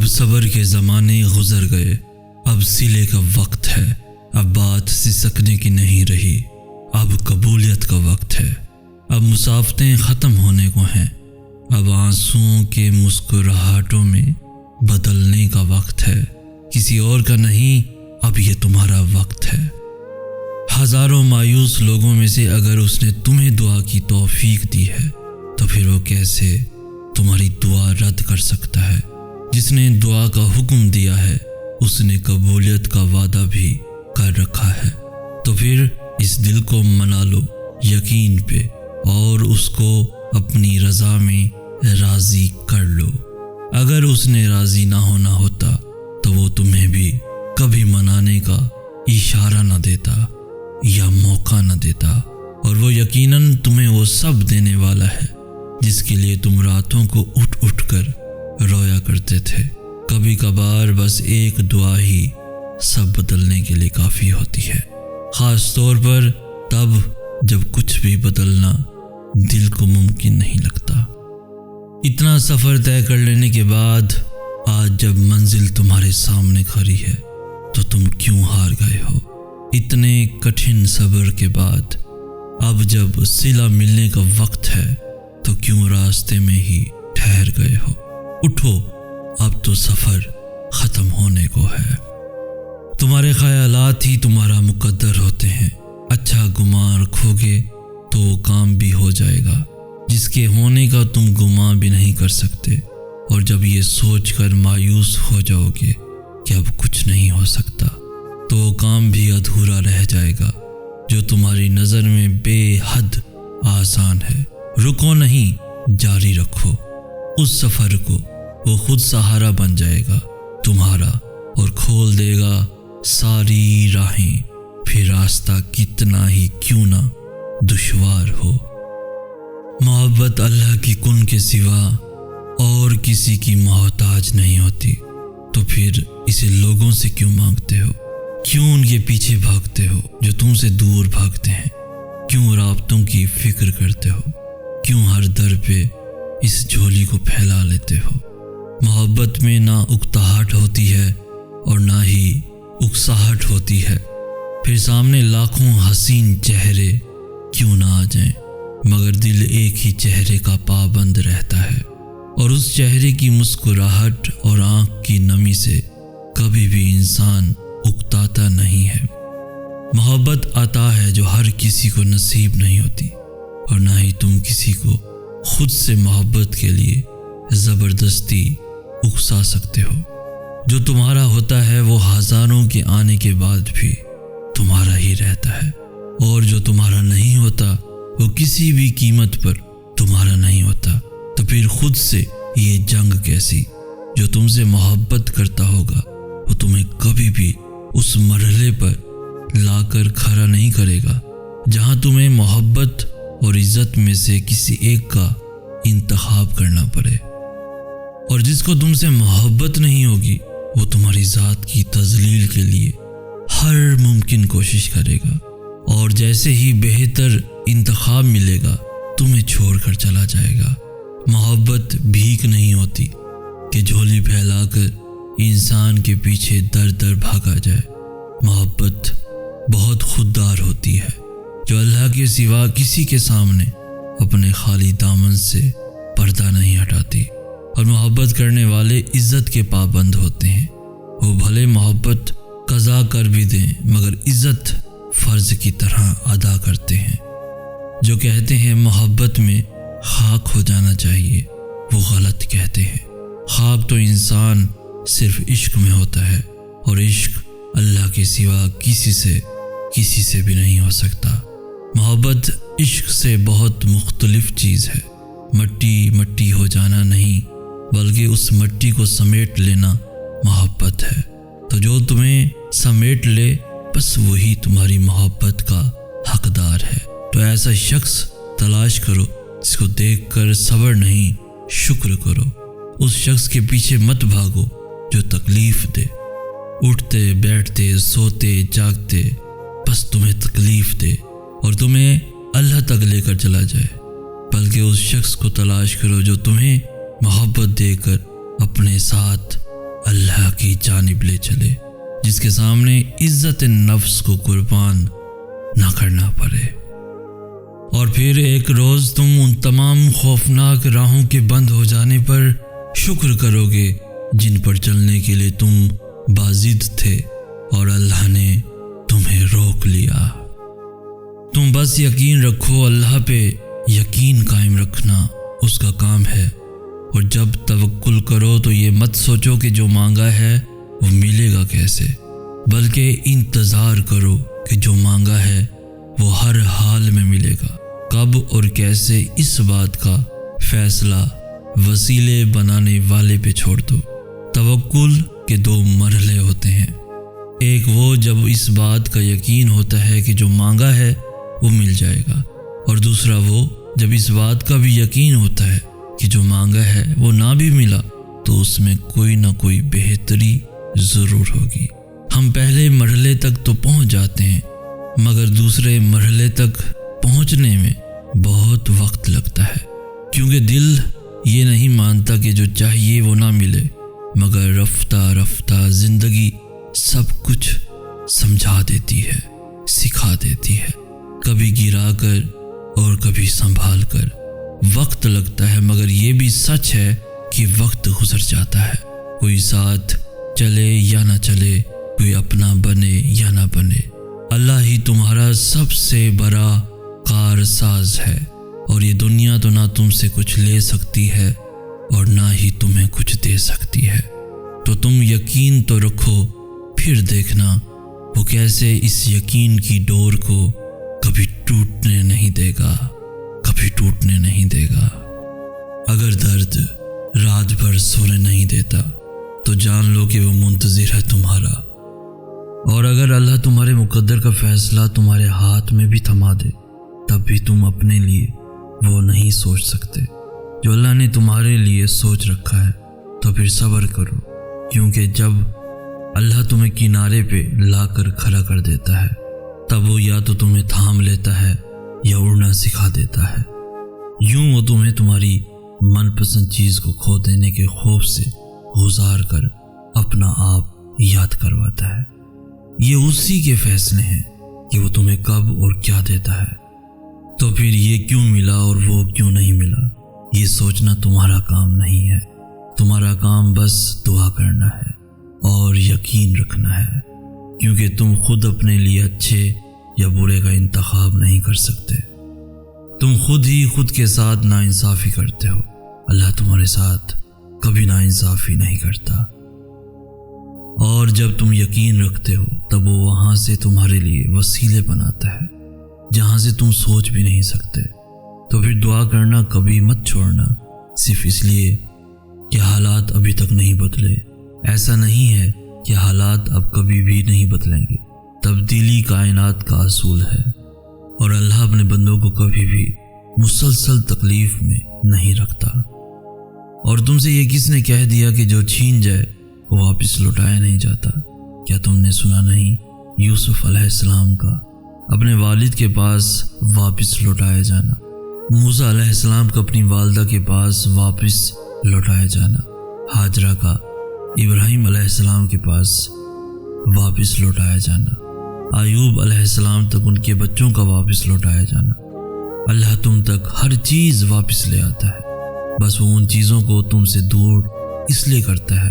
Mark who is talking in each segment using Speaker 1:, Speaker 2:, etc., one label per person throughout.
Speaker 1: صبر کے زمانے گزر گئے، اب صلے کا وقت ہے، اب بات سسکنے کی نہیں رہی، اب قبولیت کا وقت ہے، اب مسافتیں ختم ہونے کو ہیں، اب آنسوؤں کے مسکراہٹوں میں بدلنے کا وقت ہے، کسی اور کا نہیں، اب یہ تمہارا وقت ہے۔ ہزاروں مایوس لوگوں میں سے اگر اس نے تمہیں دعا کی توفیق دی ہے تو پھر وہ کیسے تمہاری دعا رد کر سکتا ہے؟ جس نے دعا کا حکم دیا ہے اس نے قبولیت کا وعدہ بھی کر رکھا ہے، تو پھر اس دل کو منا لو یقین پہ اور اس کو اپنی رضا میں راضی کر لو۔ اگر اس نے راضی نہ ہونا ہوتا تو وہ تمہیں بھی کبھی منانے کا اشارہ نہ دیتا یا موقع نہ دیتا، اور وہ یقیناً تمہیں وہ سب دینے والا ہے جس کے لیے تم راتوں کو اٹھ اٹھ کر رویا کرتے تھے۔ کبھی کبھار بس ایک دعا ہی سب بدلنے کے لیے کافی ہوتی ہے، خاص طور پر تب جب کچھ بھی بدلنا دل کو ممکن نہیں لگتا۔ اتنا سفر طے کر لینے کے بعد آج جب منزل تمہارے سامنے کھڑی ہے تو تم کیوں ہار گئے ہو؟ اتنے کٹھن صبر کے بعد اب جب صلہ ملنے کا وقت ہے تو کیوں راستے میں ہی ٹھہر گئے ہو؟ اٹھو، اب تو سفر ختم ہونے کو ہے۔ تمہارے خیالات ہی تمہارا مقدر ہوتے ہیں، اچھا گمان رکھو گے تو وہ کام بھی ہو جائے گا جس کے ہونے کا تم گمان بھی نہیں کر سکتے، اور جب یہ سوچ کر مایوس ہو جاؤ گے کہ اب کچھ نہیں ہو سکتا تو وہ کام بھی ادھورا رہ جائے گا جو تمہاری نظر میں بے حد آسان ہے۔ رکو نہیں، جاری رکھو اس سفر کو، وہ خود سہارا بن جائے گا تمہارا اور کھول دے گا ساری راہیں، پھر راستہ کتنا ہی کیوں نہ دشوار ہو۔ محبت اللہ کی کن کے سوا اور کسی کی محتاج نہیں ہوتی، تو پھر اسے لوگوں سے کیوں مانگتے ہو؟ کیوں ان کے پیچھے بھاگتے ہو جو تم سے دور بھاگتے ہیں؟ کیوں رابطوں کی فکر کرتے ہو؟ کیوں ہر در پہ اس جھولی کو پھیلا لیتے ہو؟ محبت میں نہ اکتاہٹ ہوتی ہے اور نہ ہی اکساہٹ ہوتی ہے، پھر سامنے لاکھوں حسین چہرے کیوں نہ آ جائیں مگر دل ایک ہی چہرے کا پابند رہتا ہے، اور اس چہرے کی مسکراہٹ اور آنکھ کی نمی سے کبھی بھی انسان اکتاتا نہیں ہے۔ محبت عطا ہے جو ہر کسی کو نصیب نہیں ہوتی، اور نہ ہی تم کسی کو خود سے محبت کے لیے زبردستی اکسا سکتے ہو۔ جو تمہارا ہوتا ہے وہ ہزاروں کے آنے کے بعد بھی تمہارا ہی رہتا ہے، اور جو تمہارا نہیں ہوتا وہ کسی بھی قیمت پر تمہارا نہیں ہوتا، تو پھر خود سے یہ جنگ کیسی؟ جو تم سے محبت کرتا ہوگا وہ تمہیں کبھی بھی اس مرحلے پر لا کر کھڑا نہیں کرے گا جہاں تمہیں محبت اور عزت میں سے کسی ایک کا انتخاب کرنا پڑے، اور جس کو تم سے محبت نہیں ہوگی وہ تمہاری ذات کی تذلیل کے لیے ہر ممکن کوشش کرے گا، اور جیسے ہی بہتر انتخاب ملے گا تمہیں چھوڑ کر چلا جائے گا۔ محبت بھیک نہیں ہوتی کہ جھولی پھیلا کر انسان کے پیچھے در در بھاگا جائے۔ محبت بہت خوددار ہوتی ہے جو اللہ کے سوا کسی کے سامنے اپنے خالی دامن سے پردہ نہیں ہٹاتی، اور محبت کرنے والے عزت کے پابند ہوتے ہیں۔ وہ بھلے محبت قضا کر بھی دیں مگر عزت فرض کی طرح ادا کرتے ہیں۔ جو کہتے ہیں محبت میں خاک ہو جانا چاہیے وہ غلط کہتے ہیں۔ خاک تو انسان صرف عشق میں ہوتا ہے، اور عشق اللہ کے سوا کسی سے بھی نہیں ہو سکتا۔ محبت عشق سے بہت مختلف چیز ہے۔ مٹی ہو جانا نہیں بلکہ اس مٹی کو سمیٹ لینا محبت ہے، تو جو تمہیں سمیٹ لے بس وہی تمہاری محبت کا حقدار ہے۔ تو ایسا شخص تلاش کرو جس کو دیکھ کر صبر نہیں شکر کرو۔ اس شخص کے پیچھے مت بھاگو جو تکلیف دے، اٹھتے بیٹھتے سوتے جاگتے بس تمہیں تکلیف دے اور تمہیں اللہ تک لے کر چلا جائے، بلکہ اس شخص کو تلاش کرو جو تمہیں محبت دے کر اپنے ساتھ اللہ کی جانب لے چلے، جس کے سامنے عزت نفس کو قربان نہ کرنا پڑے۔ اور پھر ایک روز تم ان تمام خوفناک راہوں کے بند ہو جانے پر شکر کرو گے جن پر چلنے کے لیے تم باضد تھے اور اللہ نے تمہیں روک لیا۔ تم بس یقین رکھو، اللہ پہ یقین قائم رکھنا اس کا کام ہے، اور جب توکل کرو تو یہ مت سوچو کہ جو مانگا ہے وہ ملے گا کیسے، بلکہ انتظار کرو کہ جو مانگا ہے وہ ہر حال میں ملے گا۔ کب اور کیسے اس بات کا فیصلہ وسیلے بنانے والے پہ چھوڑ دو۔ توکل کے دو مرحلے ہوتے ہیں، ایک وہ جب اس بات کا یقین ہوتا ہے کہ جو مانگا ہے وہ مل جائے گا، اور دوسرا وہ جب اس بات کا بھی یقین ہوتا ہے کہ جو مانگا ہے وہ نہ بھی ملا تو اس میں کوئی نہ کوئی بہتری ضرور ہوگی۔ ہم پہلے مرحلے تک تو پہنچ جاتے ہیں، مگر دوسرے مرحلے تک پہنچنے میں بہت وقت لگتا ہے، کیونکہ دل یہ نہیں مانتا کہ جو چاہیے وہ نہ ملے، مگر رفتہ رفتہ زندگی سب کچھ سمجھا دیتی ہے، سکھا دیتی ہے، کبھی گرا کر اور کبھی سنبھال کر۔ وقت لگتا ہے، مگر یہ بھی سچ ہے کہ وقت گزر جاتا ہے، کوئی ساتھ چلے یا نہ چلے، کوئی اپنا بنے یا نہ بنے، اللہ ہی تمہارا سب سے بڑا کارساز ہے، اور یہ دنیا تو نہ تم سے کچھ لے سکتی ہے اور نہ ہی تمہیں کچھ دے سکتی ہے۔ تو تم یقین تو رکھو، پھر دیکھنا وہ کیسے اس یقین کی ڈور کو کبھی ٹوٹنے نہیں دے گا، کبھی ٹوٹنے نہیں دے گا۔ اگر درد رات بھر سونے نہیں دیتا تو جان لو کہ وہ منتظر ہے تمہارا، اور اگر اللہ تمہارے مقدر کا فیصلہ تمہارے ہاتھ میں بھی تھما دے تب بھی تم اپنے لیے وہ نہیں سوچ سکتے جو اللہ نے تمہارے لیے سوچ رکھا ہے۔ تو پھر صبر کرو، کیونکہ جب اللہ تمہیں کنارے پہ لا کر کھڑا کر دیتا ہے تب وہ یا تو تمہیں تھام لیتا ہے یا اڑنا سکھا دیتا ہے۔ یوں وہ تمہیں تمہاری من پسند چیز کو کھو دینے کے خوف سے گزار کر اپنا آپ یاد کرواتا ہے۔ یہ اسی کے فیصلے ہیں کہ وہ تمہیں کب اور کیا دیتا ہے۔ تو پھر یہ کیوں ملا اور وہ کیوں نہیں ملا، یہ سوچنا تمہارا کام نہیں ہے۔ تمہارا کام بس دعا کرنا ہے اور یقین رکھنا ہے، کیونکہ تم خود اپنے لیے اچھے یا برے کا انتخاب نہیں کر سکتے۔ تم خود ہی خود کے ساتھ ناانصافی کرتے ہو، اللہ تمہارے ساتھ کبھی ناانصافی نہیں کرتا۔ اور جب تم یقین رکھتے ہو تب وہ وہاں سے تمہارے لیے وسیلے بناتا ہے جہاں سے تم سوچ بھی نہیں سکتے۔ تو پھر دعا کرنا کبھی مت چھوڑنا، صرف اس لیے کہ حالات ابھی تک نہیں بدلے۔ ایسا نہیں ہے کہ حالات اب کبھی بھی نہیں بدلیں گے، تبدیلی کائنات کا اصول ہے، اور اللہ اپنے بندوں کو کبھی بھی مسلسل تکلیف میں نہیں رکھتا۔ اور تم سے یہ کس نے کہہ دیا کہ جو چھین جائے وہ واپس لوٹایا نہیں جاتا؟ کیا تم نے سنا نہیں یوسف علیہ السلام کا اپنے والد کے پاس واپس لوٹایا جانا، موسیٰ علیہ السلام کا اپنی والدہ کے پاس واپس لوٹایا جانا، ہاجرہ کا ابراہیم علیہ السلام کے پاس واپس لوٹایا جانا، ایوب علیہ السلام تک ان کے بچوں کا واپس لوٹایا جانا۔ اللہ تم تک ہر چیز واپس لے آتا ہے، بس وہ ان چیزوں کو تم سے دور اس لیے کرتا ہے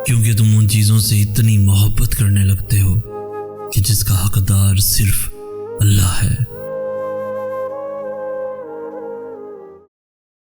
Speaker 1: کیونکہ تم ان چیزوں سے اتنی محبت کرنے لگتے ہو کہ جس کا حقدار صرف اللہ ہے۔